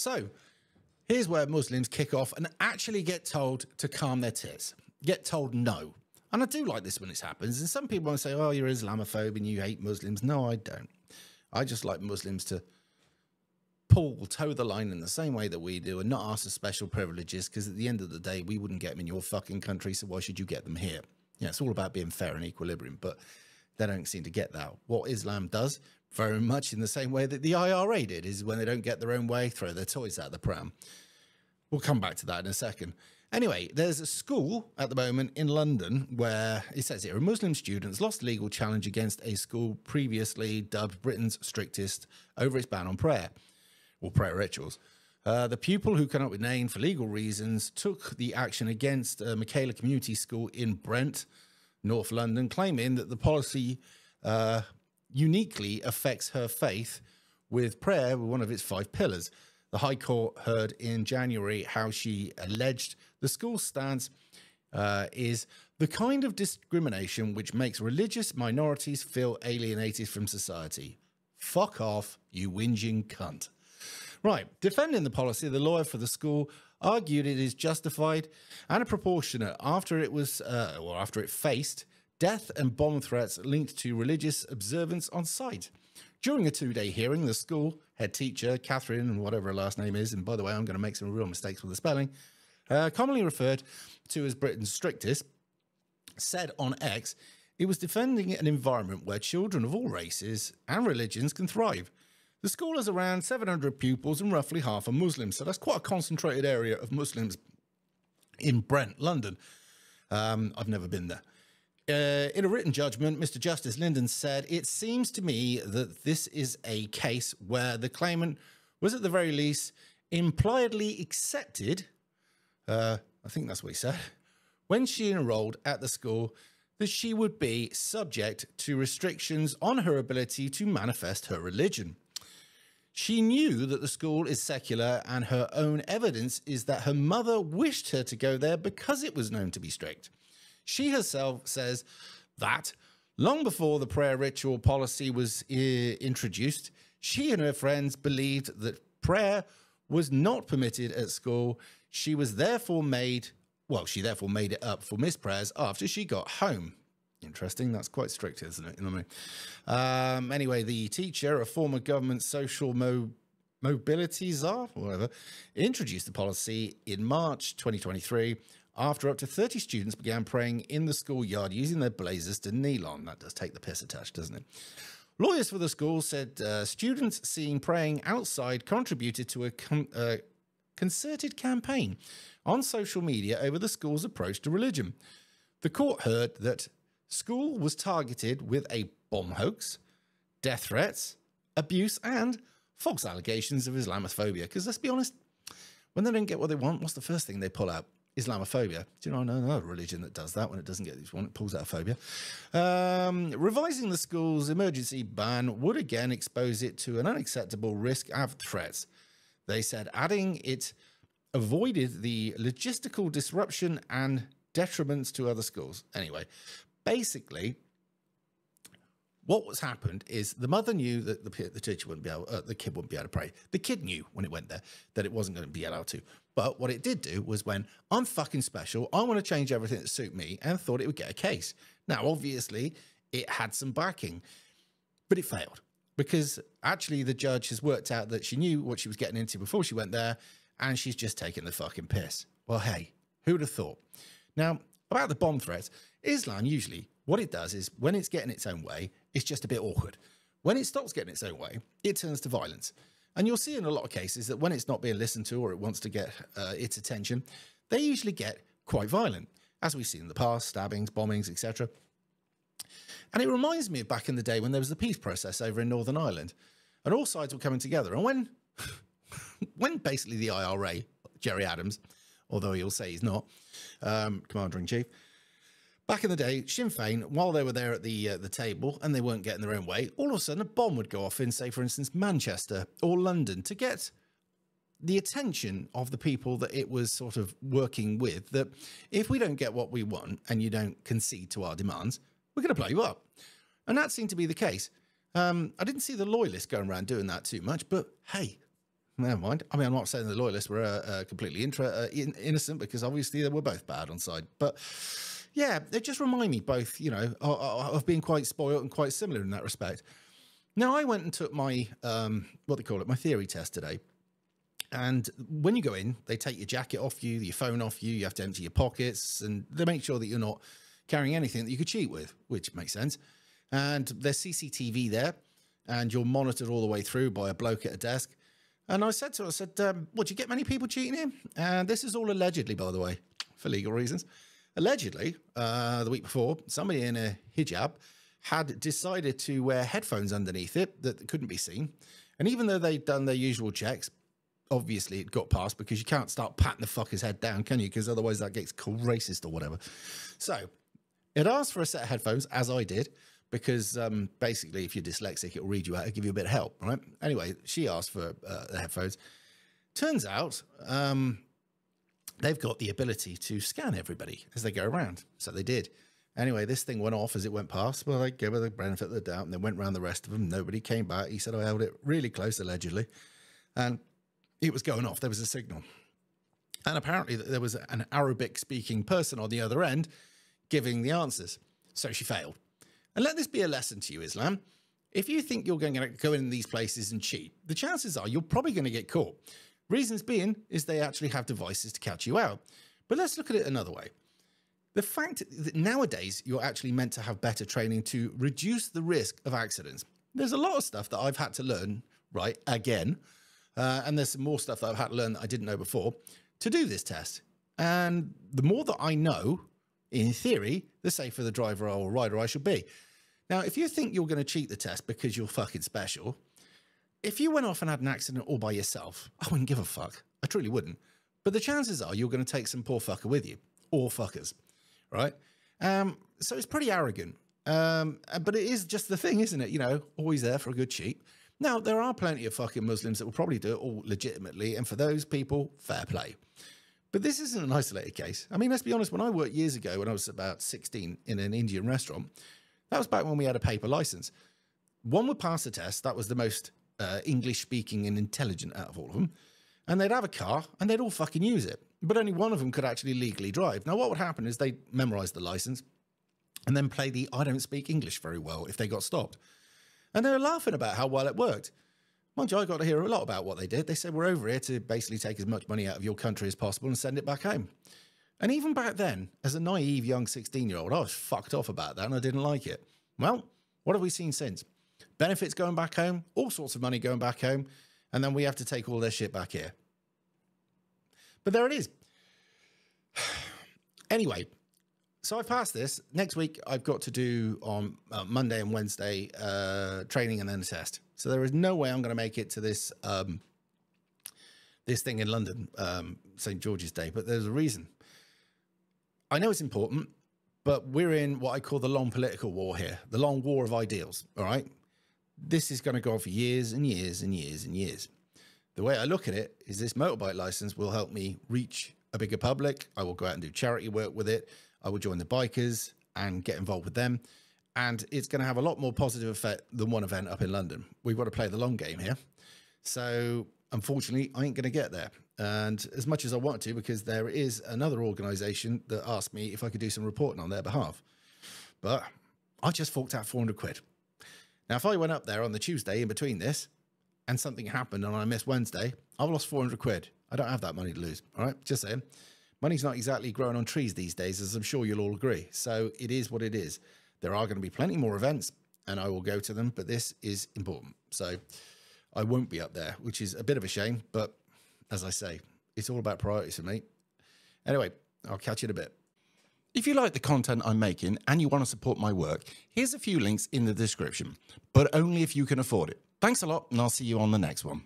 So here's where Muslims kick off and actually get told to calm their tits, get told no. And I do like this when it happens. And some people want to say, oh, you're Islamophobe and you hate Muslims. No, I don't. I just like Muslims to toe the line in the same way that we do and not ask for special privileges, because at the end of the day, we wouldn't get them in your fucking country, so why should you get them here? Yeah, it's all about being fair and equilibrium, but they don't seem to get that. What Islam does, very much in the same way that the IRA did, is when they don't get their own way, throw their toys out the pram. We'll come back to that in a second. Anyway, there's a school at the moment in London where it says here, a Muslim student lost legal challenge against a school previously dubbed Britain's strictest over its ban on prayer, or prayer rituals. The pupil, who cannot be named for legal reasons, took the action against Michaela Community School in Brent, North London, claiming that the policy uniquely affects her faith, with prayer one of its 5 pillars. The High Court heard in January how she alleged the school's stance is the kind of discrimination which makes religious minorities feel alienated from society. Fuck off, you whinging cunt. Right, defending the policy, the lawyer for the school argued it is justified and proportionate after it faced death and bomb threats linked to religious observance on site. During a 2-day hearing, the school head teacher, Catherine, whatever her last name is, and by the way, I'm going to make some real mistakes with the spelling, commonly referred to as Britain's strictest, said on X, it was defending an environment where children of all races and religions can thrive. The school has around 700 pupils and roughly half are Muslims, so that's quite a concentrated area of Muslims in Brent, London. I've never been there. In a written judgment, Mr. Justice Linden said, it seems to me that this is a case where the claimant was at the very least impliedly accepted, I think that's what he said, when she enrolled at the school, that she would be subject to restrictions on her ability to manifest her religion. She knew that the school is secular, and her own evidence is that her mother wished her to go there because it was known to be strict. She herself says that long before the prayer ritual policy was introduced, she and her friends believed that prayer was not permitted at school. She therefore made it up for missed prayers after she got home. Interesting. That's quite strict, isn't it? You know what I mean? Anyway, the teacher, a former government social mobility czar, or whatever, introduced the policy in March 2023 after up to 30 students began praying in the schoolyard using their blazers to kneel on. That does take the piss attached, doesn't it? Lawyers for the school said students seeing praying outside contributed to a concerted campaign on social media over the school's approach to religion. The court heard that school was targeted with a bomb hoax, death threats, abuse, and false allegations of Islamophobia. Because let's be honest, when they don't get what they want, what's the first thing they pull out? Islamophobia. Do you know another religion that does that when it doesn't get what it wants? It pulls out a phobia. Revising the school's emergency ban would again expose it to an unacceptable risk of threats. They said, adding it avoided the logistical disruption and detriments to other schools. Anyway, basically, what was happened is the mother knew that the teacher wouldn't be able, the kid wouldn't be able to pray. The kid knew when it went there that it wasn't going to be allowed to. But what it did do was when I'm fucking special, I want to change everything to suit me, and thought it would get a case. Now, obviously, it had some backing, but it failed because actually the judge has worked out that she knew what she was getting into before she went there, and she's just taking the fucking piss. Well, hey, who would have thought? Now, about the bomb threats, Islam usually, what it does is when it's getting its own way, it's just a bit awkward. When it stops getting its own way, it turns to violence. And you'll see in a lot of cases that when it's not being listened to or it wants to get its attention, they usually get quite violent, as we've seen in the past, stabbings, bombings, etc. And it reminds me of back in the day when there was the peace process over in Northern Ireland, and all sides were coming together. And when basically the IRA, Jerry Adams, although he'll say he's not, Commander-in-Chief, back in the day, Sinn Féin, while they were there at the table and they weren't getting their own way, all of a sudden a bomb would go off in, say, for instance, Manchester or London to get the attention of the people that it was sort of working with, that if we don't get what we want and you don't concede to our demands, we're going to blow you up. And that seemed to be the case. I didn't see the loyalists going around doing that too much, but hey, Never mind. I mean, I'm not saying the loyalists were completely innocent, because obviously they were both bad on side. But yeah, they just remind me both, you know, of being quite spoiled and quite similar in that respect. Now, I went and took my, what they call it, my theory test today. And when you go in, they take your jacket off you, your phone off you, you have to empty your pockets, and they make sure that you're not carrying anything that you could cheat with, which makes sense. And there's CCTV there, and you're monitored all the way through by a bloke at a desk. And I said to her, what, do you get many people cheating here? And this is all allegedly, by the way, for legal reasons. Allegedly, the week before, somebody in a hijab had decided to wear headphones underneath it that couldn't be seen. And even though they'd done their usual checks, obviously it got past, because you can't start patting the fucker's head down, can you? Because otherwise that gets called racist or whatever. So it asked for a set of headphones, as I did, because basically if you're dyslexic, it'll read you out, it'll give you a bit of help, right? Anyway, she asked for the headphones. Turns out they've got the ability to scan everybody as they go around. So they did. Anyway, this thing went off as it went past. Well, they gave her the benefit of the doubt, and they went around the rest of them. Nobody came back. He said I held it really close, allegedly. And it was going off. There was a signal. And apparently there was an Arabic-speaking person on the other end giving the answers. So she failed. And let this be a lesson to you, Islam. If you think you're going to go in these places and cheat, the chances are you're probably going to get caught. Reasons being is they actually have devices to catch you out. But let's look at it another way. The fact that nowadays you're actually meant to have better training to reduce the risk of accidents. There's a lot of stuff that I've had to learn, right, again, and there's some more stuff that I've had to learn that I didn't know before to do this test. And the more that I know, in theory, the safer the driver or rider I should be. Now, if you think you're going to cheat the test because you're fucking special, if you went off and had an accident all by yourself, I wouldn't give a fuck. I truly wouldn't. But the chances are you're going to take some poor fucker with you, or fuckers, right? So it's pretty arrogant. But it is just the thing, isn't it? You know, always there for a good cheat. Now, there are plenty of fucking Muslims that will probably do it all legitimately, and for those people, fair play. But this isn't an isolated case. I mean, let's be honest, when I worked years ago, when I was about 16 in an Indian restaurant, that was back when we had a paper license. One would pass the test. That was the most English-speaking and intelligent out of all of them. And they'd have a car, and they'd all fucking use it. But only one of them could actually legally drive. Now, what would happen is they'd memorize the license and then play the I don't speak English very well if they got stopped. And they were laughing about how well it worked. Mind you, I got to hear a lot about what they did. They said, we're over here to basically take as much money out of your country as possible and send it back home. And even back then, as a naive young 16-year-old, I was fucked off about that and I didn't like it. Well, what have we seen since? Benefits going back home, all sorts of money going back home, and then we have to take all their shit back here. But there it is. Anyway, so I passed this. Next week, I've got to do on Monday and Wednesday training and then a test. So there is no way I'm going to make it to this this thing in London, St. George's Day. But there's a reason. I know it's important, but we're in what I call the long political war here, the long war of ideals. All right. This is going to go on for years and years and years and years. The way I look at it is this motorbike license will help me reach a bigger public. I will go out and do charity work with it. I will join the bikers and get involved with them. And it's going to have a lot more positive effect than one event up in London. We've got to play the long game here. So unfortunately, I ain't going to get there. And as much as I want to, because there is another organisation that asked me if I could do some reporting on their behalf. But I just forked out 400 quid. Now, if I went up there on the Tuesday in between this and something happened and I missed Wednesday, I've lost 400 quid. I don't have that money to lose. All right. Just saying. Money's not exactly growing on trees these days, as I'm sure you'll all agree. So it is what it is. There are going to be plenty more events and I will go to them, but this is important. So I won't be up there, which is a bit of a shame. But as I say, it's all about priorities for me. Anyway, I'll catch you in a bit. If you like the content I'm making and you want to support my work, here's a few links in the description, but only if you can afford it. Thanks a lot, and I'll see you on the next one.